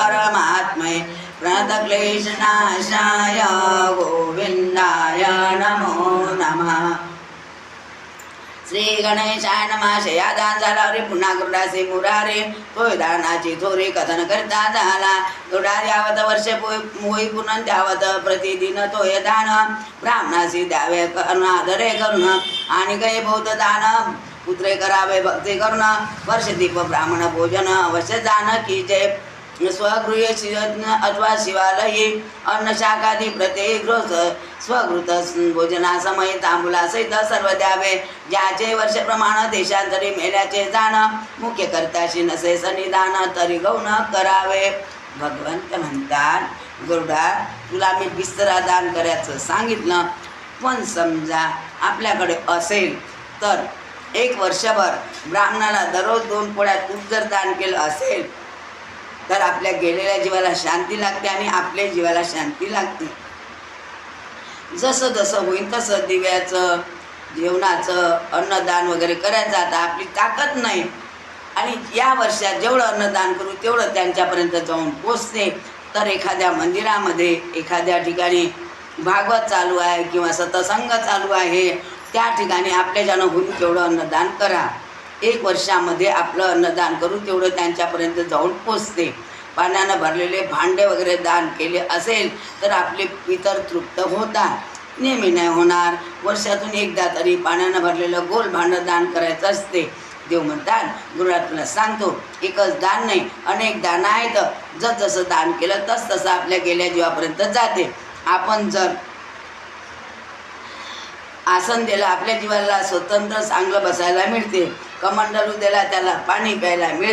परमात्मने प्रणतक्लेशनाशाय गोविंदाय नमो नमः। श्री गणेशाय नमः। शयादान झाला रे पुन्हा गुरुडासी मुरारे तोय दानाची थोरी कथन करता झाला गुरुडा द्यावत वर्ष मोई पुन्हा द्यावत प्रतिदिन तोय दान ब्राह्मणासी द्यावे कर्ण आदरे करून आणि काही बौद्ध दान पुत्रे करावे भक्ती करून वर्षदीप ब्राह्मण भोजन अवश्य दान की जय स्वगृह अथवा शिवालयी अन्न शाकादी प्रत्येक रोज स्वगृत भोजनासमयी तांबूलासहित सर्व द्यावे ज्याचे वर्षप्रमाण देशांतरी मेल्याचे जाण मुख्य कर्त्याशी नसे सनिधान तरी गौण करावे। भगवंत म्हणतात गुरुडा तुला मी बिस्तरा दान करायचं सांगितलं पण समजा आपल्याकडे असेल तर एक वर्षभर ब्राह्मणाला दररोज 2 पोळ्या तूप जर दान केलं असेल तर आपल्या गेलेल्या जीवाला शांती लागते आणि आपल्या जीवाला शांती लागते। जसं जसं होईल तसं दिव्याचं जेवणाचं अन्नदान वगैरे करायचं आता आपली ताकद नाही आणि या वर्षात जेवढं अन्नदान करू तेवढं त्यांच्यापर्यंत जाऊन पोचते। तर एखाद्या मंदिरामध्ये एखाद्या ठिकाणी भागवत चालू आहे किंवा सत्संग चालू आहे त्या ठिकाणी आपल्याच्यानं होईल तेवढं अन्नदान करा। 1 वर्षामध्ये आपलं अन्नदान करू तेवढं त्यांच्यापर्यंत जाऊन पोचते। पाण्यानं भरलेले भांडे वगैरे दान केले असेल तर आपले पितर तृप्त होतात, नेहमी नाही होणार। वर्षातून एकदा तरी पाण्यानं भरलेलं गोल भांडं दान करायचं असते। देव म्हणतात गुरुडा तुला सांगतो एकच दान नाही अनेक दान आहेत जसं दान केलं तसं आपल्या गेल्या जीवापर्यंत जाते। आपण जर आसन दिलं आपल्या जीवाला स्वतंत्र चांगलं बसायला मिळते, कमंडलू दिला त्याला पाणी प्यायला मिळते।